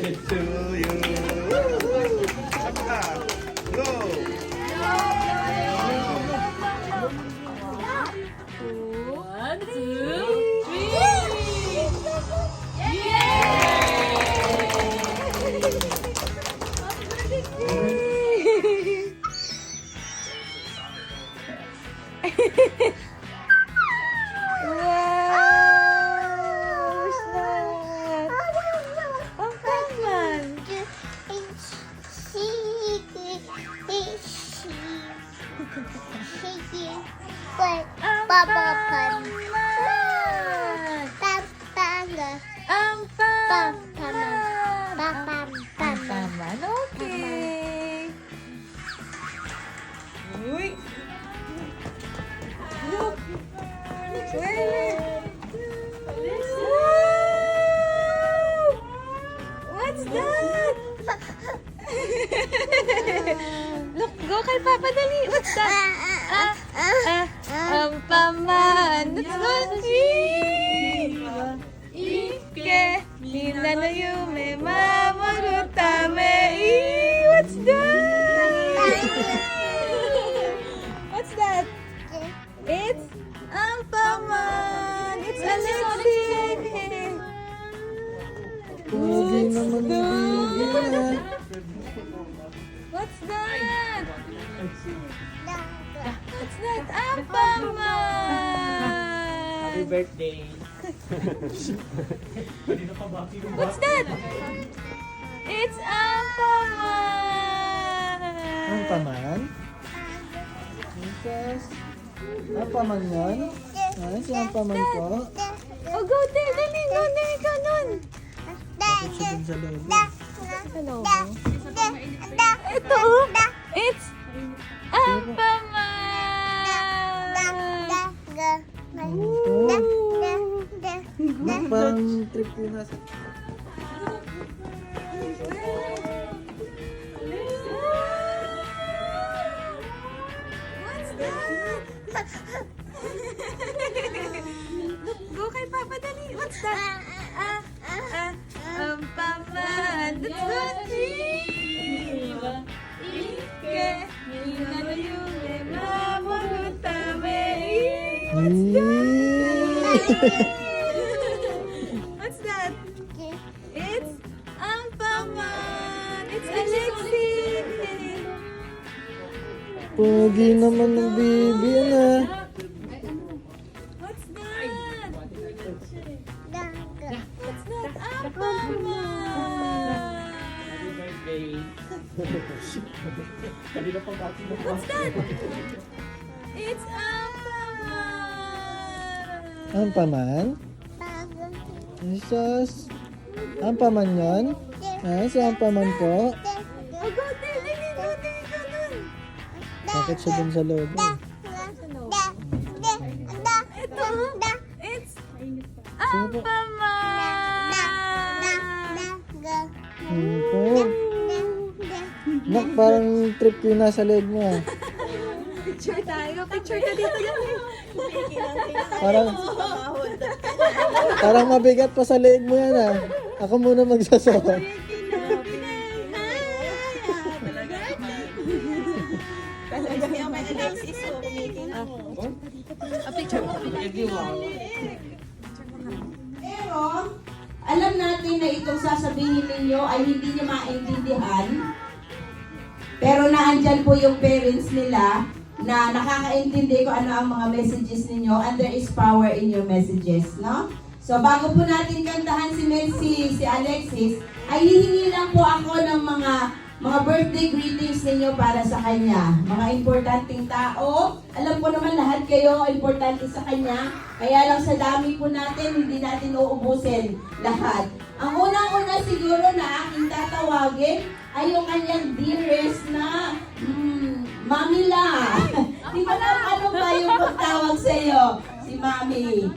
birthday to you. Saka, go! One, two, three! Wow! Snap! Ang paman! Ang paman! Ang paman! Ang paman, okay! Uy! Look! Wait! Wow! What's that? Look, go kay Papa, dali. What's that? Ang paman. Let's go see. Ike, nila na yume, mamorutame. What's that? What's that? It's ang paman. It's Alexi. Pogi naman ng baby. What's that? What's that? Ang paman. Happy birthday! What's that? It's ang paman. Ang paman? Jesus. Ang paman yan? Ay, si ang paman ko. Oh, go there. Dali, go there. Ikaw nun. Bakit siya dun sa loob? Hello. Ito. It's ang paman. Parang trip yun nasa. What's that? Look, go kay Papa, dali. What's that? Ang paman. Let's go see. Ike, nila na yume, mamorutame. What's that? What's that? It's ang paman. It's Alexi. Pogi naman ng baby yan ah. What's that? What's that? Ang paman. Happy birthday! Kanina pang bati mo. What's that? It's ang paman. Ang paman? Jesus. Ang paman yan? Ay, si ang paman ko. Oh, go there. Dali, go there. Ikaw nun. Bakit siya dun sa loob? Ito. It's ang paman. Po. Nak, parang trip yun nasa leg mo ah. Picture tayo. Picture ka dito yan. Parang mabigat pa sa leg mo yan ah. Ako muna magsasawag. Pero, alam natin na itong sasabihin ninyo ay hindi nyo maintindihan. Pero naandyan po yung parents nila na nakakaintindi ko ano ang mga messages ninyo and there is power in your messages, no? So, bago po natin kantahan si Alexis, ay hihingi lang po ako ng mga birthday greetings ninyo para sa kanya. Mga importanteng tao. Alam ko naman lahat kayo importante sa kanya. Kaya lang sa dami po natin, hindi natin uubusin lahat. Ang unang-una siguro na aking tatawagin ay yung kanyang dearest na Mamila. Di ba na ano ba yung pagtawag sa iyo? Si Mami.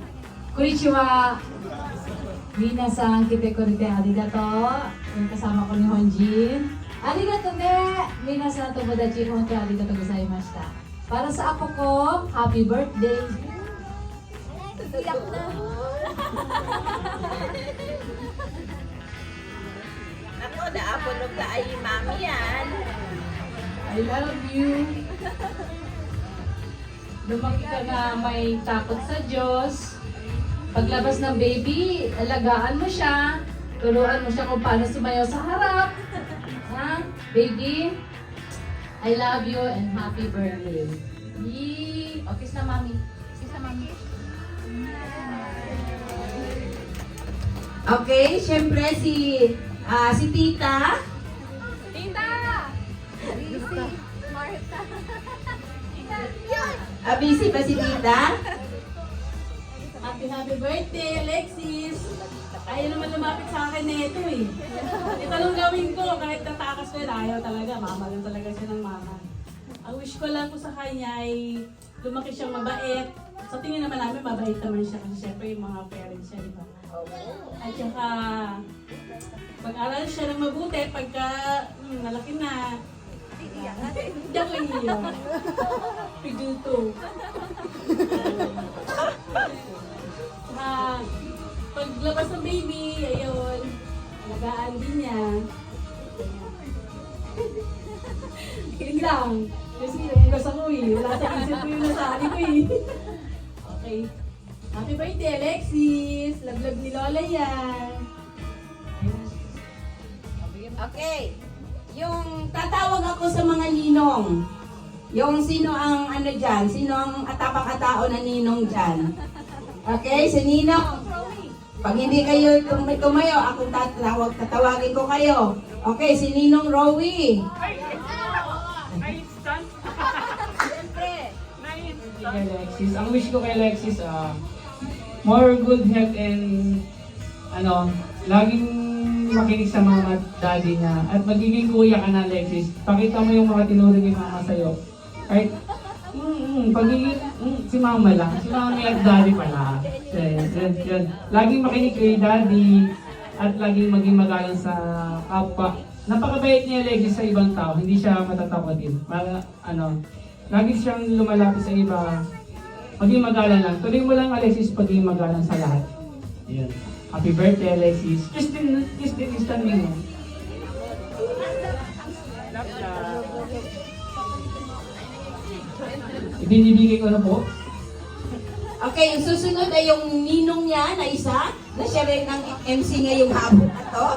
Konnichiwa. Minasan, kite korite arigato. Yung kasama ko ni Honjin. Arigato ne. Minasan, tomodachi, honto arigato gozaimashita. Para sa apo ko, happy birthday. Iyak na. ako, naapulog na ay mami yan. I love you. Lumaki ka na may takot sa Diyos. Paglabas ng baby, alagaan mo siya. Turuan mo siya kung paano sumayaw sa harap. Ha? Baby, I love you and happy birthday. Yee! O, kiss na mami. Kiss na mami. Okay, syempre si Tita. Tita! Marta. Busy ba si Tita? Happy birthday, Alexis! Ayaw naman lumapit sa akin na ito eh. Ito lang gawin ko, kahit tatakas ko yun, ayaw talaga. Mama lang talaga siya ng mama. Ang wish ko lang po sa kanya ay lumaki siyang mabait. Sa tingin naman namin, mabait naman siya kasi syempre yung mga parents siya, di ba? At saka, pag-aral siya ng mabuti, pagka malaki na, diyan ko iiyak. Figure 2. Paglabas ng baby, ayun, alagaan din niya. Yun lang. Kasi gusto ko eh. Wala sa isip ko yung nasabi ko eh. Okay. Happy birthday, Alexis! Laglag ni Lola yan. Okay. Yung tatawag ako sa mga ninong. Yung sino ang ano dyan? Sino ang atapak-atao na ninong dyan? Okay, si Ninong. Pag hindi kayo tumayo, akong tatawagin ko kayo. Okay, si Ninong Rowie. Kay Alexis. Ang wish ko kay Alexis, more good health and laging makinig sa mama at daddy niya. At magiging kuya ka na, Alexis. Pakita mo yung mga tinuring ni mama sa'yo. Kahit, pagiging, si mama lang. Si mami at daddy pala. Yan. Laging makinig kay daddy at laging maging magalang sa kapwa. Napakabait niya, Alexis, sa ibang tao. Hindi siya matatakotin. Lagi siyang lumalapit sa iba. Maging magalang lang. Tuloy mo lang, Alexis, pagiging magalang sa lahat. Yan. Happy birthday, Alexis. Christine is standing mo. Ibinibigay ko na po. Okay, yung susunod ay yung ninong niya na isa, na siya rin ang MC ngayong hapon na to.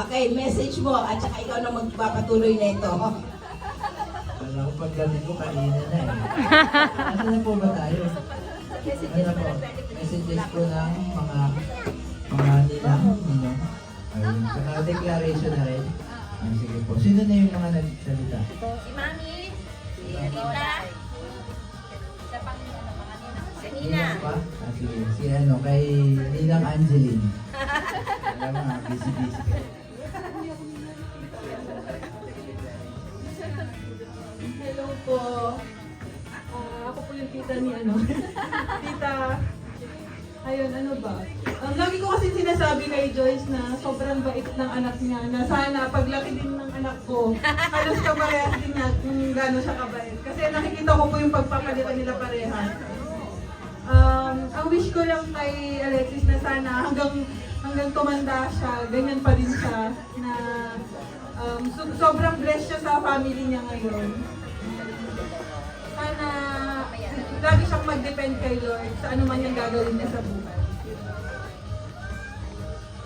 Okay, message mo at saka ikaw na magpapatuloy na ito. Alam ko pagdating ko kanina na eh. Nasaan na po ba tayo? Ano po? Messages po ng mga ninang. Ayun. Saka declaration na rin. Sige po. Sino na yung mga nagsalita? Si Mami, si Rita, isa pang mga ninang. Si Nina. Pa? Sige. Si kay Ninang Angeline. Alam mo nga, busy-busy kayo. Hello po. Ako po yung tita ni Tita. Ayun, ano ba? Lagi ko kasi sinasabi kay Joyce na sobrang bait ng anak niya. Na sana paglaki din ng anak ko, halos kaparehas din niya kung gano'n siya kabait. Kasi nakikita ko po yung pagpapalitan nila parehas. Ang wish ko lang kay Alexis na sana hanggang tumanda siya, ganyan pa din siya. Na sobrang blessed siya sa family niya ngayon. Sana lagi siyang mag-depend kay Lord sa ano man yung gagawin niya sa buhay.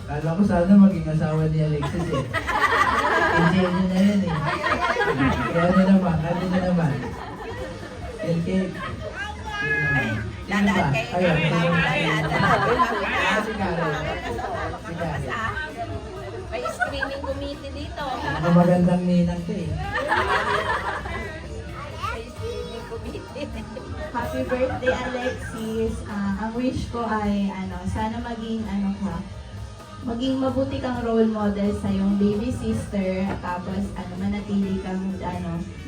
Kala ko sana maging asawa ni Alexis eh. Engineer na yun eh. Kaya ano naman. LK. Dadaan kayo. Ayun. Dadaan. Si Karen. May screening committee dito. Ano magandang ninang to eh. May screening committee. Happy birthday, Alexis. Ang wish ko ay sana maging mabuti kang role model sa iyong baby sister, tapos manatili kang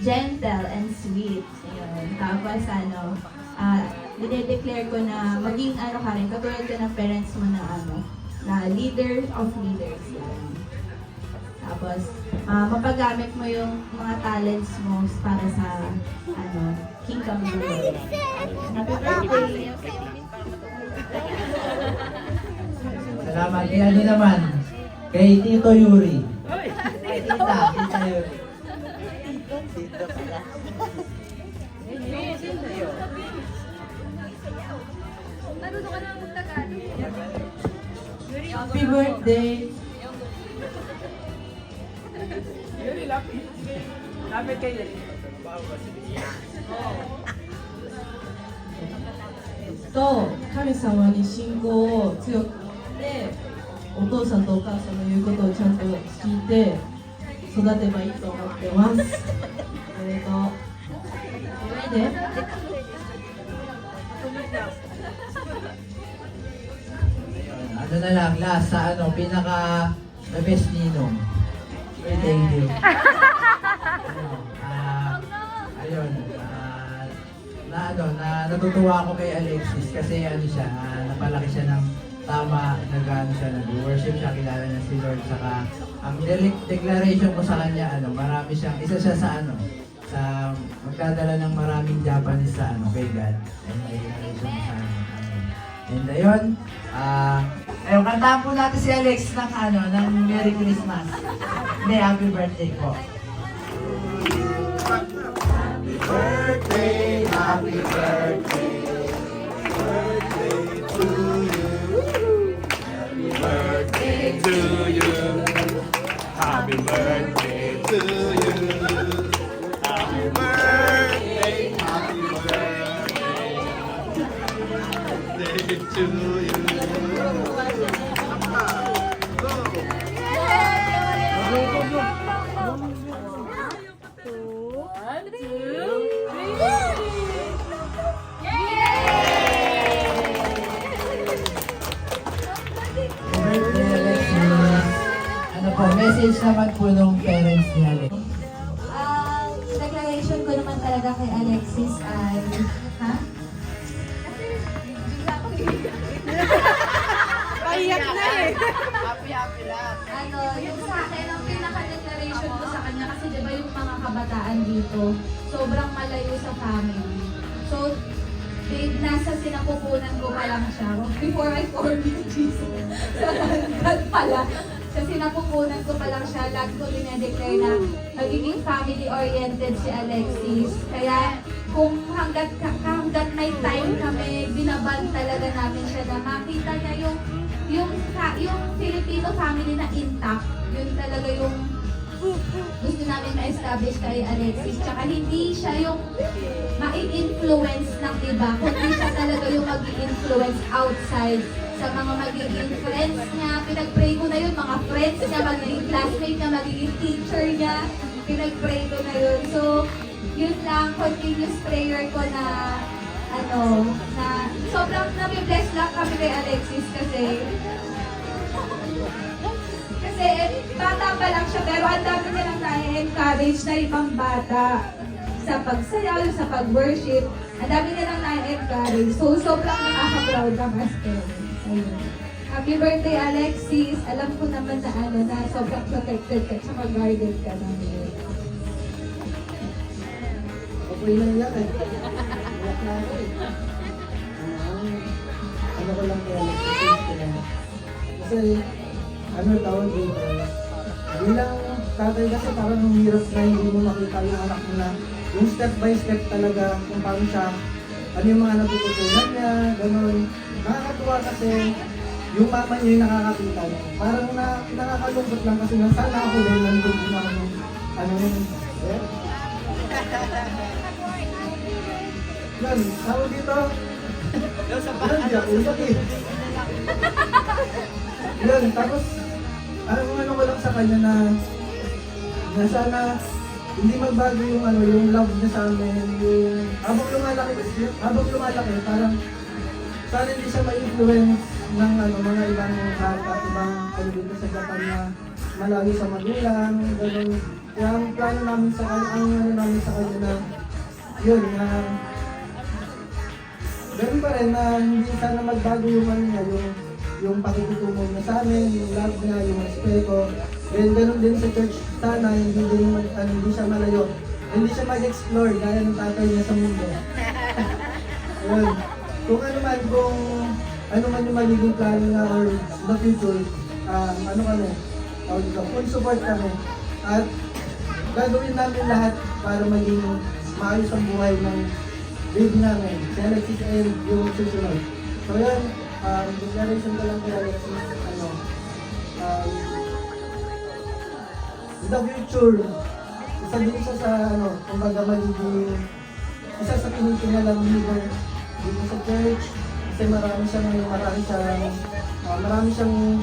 gentle and sweet. Ayun. Tapos dinedeclare ko na maging ka rin, katulad ka ng parents mo na leader of leaders. Yan. Tapos mapagamit mo yung mga talents mo para sa kingdom of the Lord. Happy birthday! Salamat. Kaya naman, kay Tito Yuri. Tita yun. Marunong ka naman mag-Tagalog. Happy birthday! Lapit kayo. と神様に信仰を強く持ってお父さんとお母さんの言うことをちゃんと聞いて育てばいいと思ってます。おめでとう。それで Ano na lang, last sa ano, pinaka the best ninong. Okay, thank you. Ayun, natutuwa ako kay Alexis kasi ano siya, napalaki siya ng tama, siya, nag-worship siya, kilala niya si Lord, saka ang declaration ko sa kanya, marami siyang, isa siya sa sa magdadala ng maraming Japanese sa kay God. And ayun, ayun, kantaan po natin si Alex ng Merry Christmas. Hindi, Happy Birthday po. Birthday, happy birthday. Birthday to you. Happy birthday to you. Happy birthday to you. Happy birthday, happy birthday to you. Birthday, Alexis. Ano po, message naman po nung parents ni Alex. Ang declaration ko naman talaga kay Alexis ay, ha? Paiyak na eh. Ano, yung sa akin, ang pinaka-declaration ko sa kanya, kasi diba yung mga kabataan dito, sobrang malayo sa family. So, nasa sinapupunan ko pa lang siya. Before I formed Jesus. God pala. Sa sinapupunan ko pa lang siya, lagi ko dinedeclare na magiging family-oriented si Alexis. Kaya, kung hanggat may time kami, binaban talaga namin siya na makita niya yung Filipino family na intact. Yun talaga yung gusto namin ma-establish kay Alexis. Tsaka hindi siya yung ma-influence ng iba, kundi siya talaga yung mag-influence outside sa mga magiging friends niya. Pinag-pray ko na yun, mga friends niya, magiging classmate niya, magiging teacher niya. Pinag-pray ko na yun. So, yun lang, continuous prayer ko na na sobrang nabibless lang kami kay Alexis kasi bata pa lang siya, pero ang dami niya lang na-encourage na ibang bata sa pagsayaw, sa pag-worship. Ang dami niya lang na-encourage. So, sobrang nakaka-proud ng as parents. Ayun. Happy birthday, Alexis. Alam ko naman na sobrang protected ka at guarded ka namin. Ako'y nangyari. Iyak na ako eh. Ano ko lang kaya kasi tawag dito. Bilang tatay kasi parang ang hirap na hindi mo makita yung anak mo na yung step by step talaga kung paano siya, ano yung mga natututunan niya, gano'n. Nakakatuwa kasi yung mama niya yung nakakakita niya. Parang nakakalungkot lang kasi na sana ako din nandun din ako Yan, tawag dito. Yan, diyak, usak eh. Yan, tapos, ano ko lang sa kanya na sana hindi magbago yung yung love niya sa amin, yung habang lumalaki, parang sana hindi siya ma-influence ng mga ibang bata, ibang dito sa Japan na malayo sa magulang, gano'n. Kaya ang plano namin sa kanya, na yun, na gano'n pa rin na hindi sana magbago yung niya, yung pakikitungo niya sa amin, yung love niya, yung respeto. And gano'n din sa church, sana hindi siya malayo. Hindi siya mag-explore gaya ng tatay niya sa mundo. Yun. Kung ano man yung magiging plano niya or the future, full support kami. At gagawin namin lahat para maging maayos ang buhay ng baby namin. Si Alexis and yung susunod. So yan, declaration ko lang kay Alexis, in the future, isa din siya sa, kumbaga magiging, isa sa pinipinalang leader dito sa church. Kasi marami siyang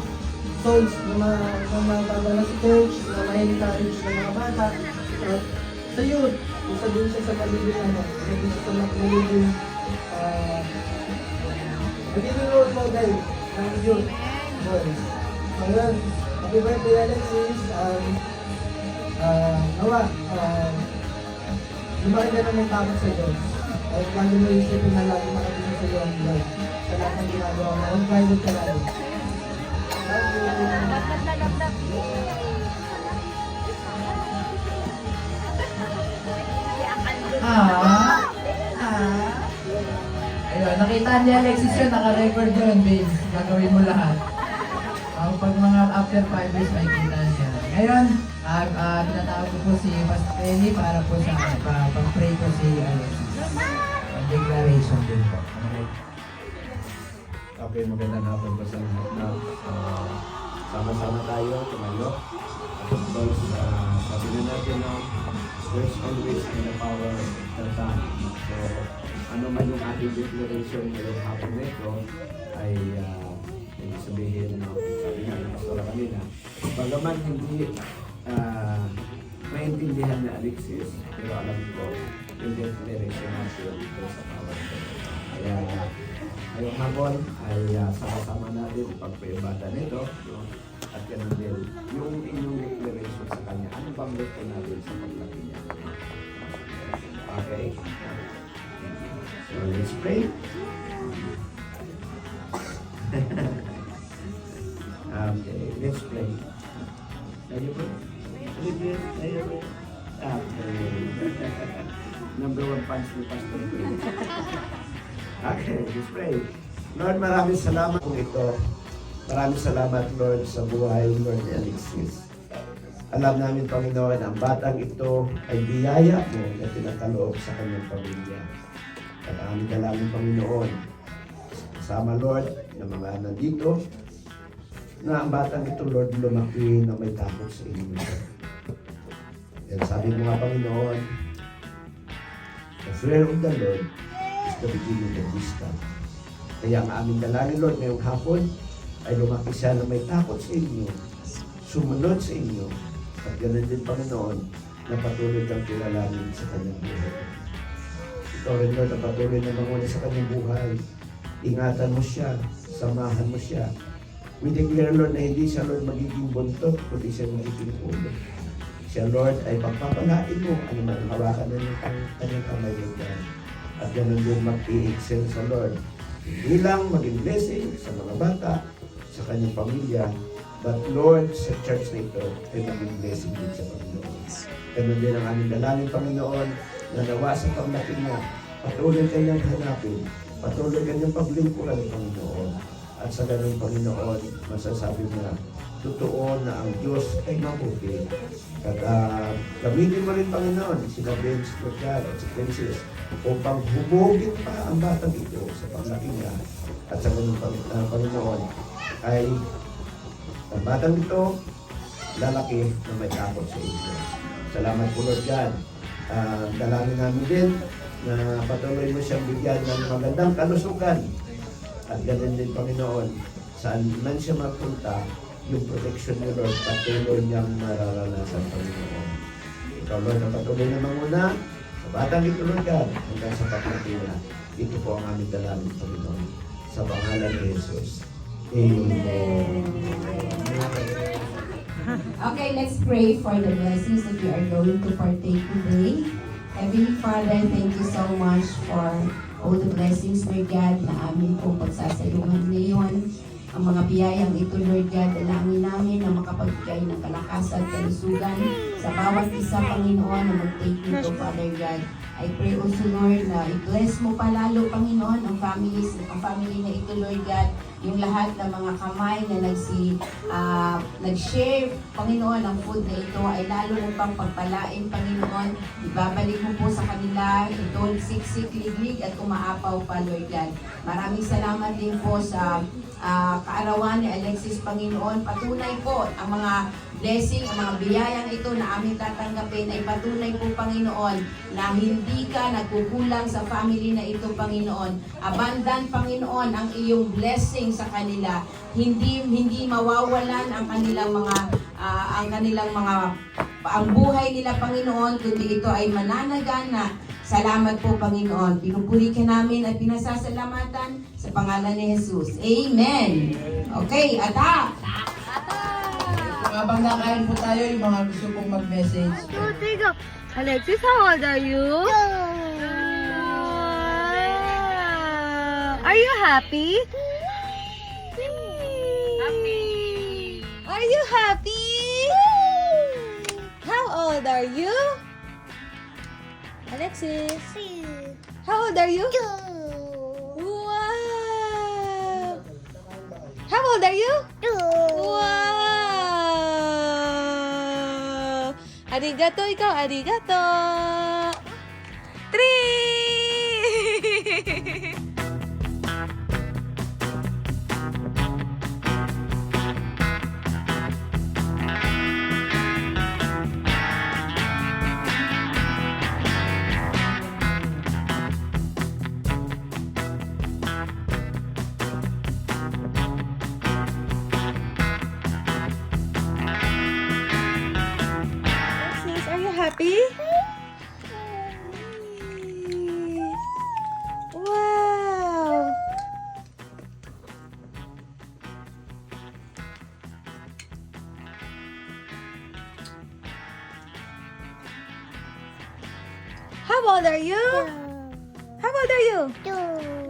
souls na mababala sa church, na ma-encourage ng mga bata. At sa youth, isa din siya sa magiging, isa din siya sa magiging, magiging role model ng youth. So yun, happy birthday Alexis. Nawa, lumaki ka na may takot sa Diyos. At lagi mo isipin na lagi makatingin sa iyo ang Diyos. Sa lahat ng ginagawa mo, ang private ka lagi. Ayun, nakita ni Alexis yun, naka-record yun, babes. Gagawin mo lahat. Pag mga after 5 years, may kita niya. Ngayon, tinatawag ko po si Pastor Eli para po sa pag-pray ko si Alexis. Declaration din po. Okay, magandang hapon po sa lahat. Sama-sama tayo, tumayo. At of course, sabi na natin na there's always in the power of the tongue. So, ano man yung ating declaration ngayong hapon na ito, ay sabihin na sabi nga ng pastora kanina. Bagaman hindi maintindihan ni Alexis, pero alam ko yung declaration natin ito sa power of the tongue. Kaya, ngayong hapon ay sama-sama natin pagpaibada nito, no? At ganun din yung inyong declaration sa kanya. Ano bang gusto natin sa paglaki niya? Okay? So let's pray. Okay, let's pray. Tayo po? Tayo po? Okay. Number 1 punch ni Pastor Pray. Okay, let's pray. Lord, maraming salamat kung ito. Maraming salamat, Lord, sa buhay, Lord, ni Alexis. Alam namin, Panginoon, ang batang ito ay biyaya mo na tinakaloob sa kanyang pamilya. At aming dalangin, Panginoon, kasama, Lord, ng mga nandito, na ang batang ito, Lord, lumaki na may takot sa inyo. Yan, sabi mo nga, Panginoon, the fear of the Lord is the beginning of wisdom. Kaya ang aming dalangin, Lord, ngayong hapon, ay lumaki siya na may takot sa inyo, sumunod sa inyo, at ganoon din, Panginoon, na patuloy kang kilalanin sa kanyang buhay. Ikaw rin, Lord, na patuloy na manguna sa kanyang buhay. Ingatan mo siya, samahan mo siya. We declare, Lord, na hindi siya, Lord, magiging buntot, kundi siya magiging ulo. Siya, Lord, ay pagpapalain mo, ano man hawakan na ng kanyang kamay, Lord. At ganoon din mag-i-excel sa Lord. Hindi lang maging blessing sa mga bata, sa kanyang pamilya, but Lord, sa church na ito, ay maging blessing din sa Panginoon. Ganun din ang aming dalangin, Panginoon, na nawa sa paglaki niya, patuloy kanyang hanapin, patuloy kanyang paglingkuran, Panginoon. At sa ganun, Panginoon, masasabi niya, totoo na ang Diyos ay mabuti. At gamitin mo rin, Panginoon, sina Vince, Lutgar, at si Princess, upang hubogin pa ang batang ito sa paglaki niya. At sa ganun, Panginoon, ay ang batang ito, lalaki na may takot sa inyo. Salamat po, Lord God. Dalangin namin din na patuloy mo siyang bigyan ng magandang kalusugan. At ganun din, Panginoon, saan man siya mapunta, yung protection ni Lord, patuloy niyang mararanasan, Panginoon. Ikaw, Lord, na patuloy na manguna sa batang ito, Lord God, hanggang sa paglaki niya. Ito po ang aming dalangin, Panginoon, sa pangalan ni Jesus. Amen. Okay, let's pray for the blessings that we are going to partake today. Heavenly Father, thank you so much for all the blessings, Lord God, na amin pong pagsasayungan ngayon. Ang mga biyayang ito, Lord God, dalangin namin na makapagbigay ng kalakasan at kalusugan sa bawat isa, Panginoon, na mag-take nito, Father God. I pray also, Lord, na i-bless mo palalo, Panginoon, ang family na ito, Lord God. yung lahat ng mga kamay na nag-share, Panginoon, ang food na ito ay lalo mo pang pagpalain, Panginoon. Ibabalik mo po sa kanila ito, siksik, liglig at umaapaw pa, Lord God. Maraming salamat din po sa kaarawan ni Alexis, Panginoon. Patunay po ang mga blessing, ang mga biyayang ito na aming tatanggapin ay patunay po, Panginoon, na hindi ka nagkukulang sa family na ito, Panginoon. Abundant, Panginoon, ang iyong blessing sa kanila. Hindi mawawalan ang kanilang mga ang buhay nila, Panginoon, kundi ito ay mananagana. Salamat po, Panginoon. Pinupuri ka namin at pinasasalamatan sa pangalan ni Jesus. Amen. Okay, ata. Habang nakain po tayo, yung mga gusto pong mag-message. Alexis, how old are you? Are you happy? Are you happy? How old are you? Alexis? How old are you? Wow! How old are you? Wow! Arigato, ikaw, arigato! 3! Alexis, are you happy? Wow! How old are you? How old are you? 2.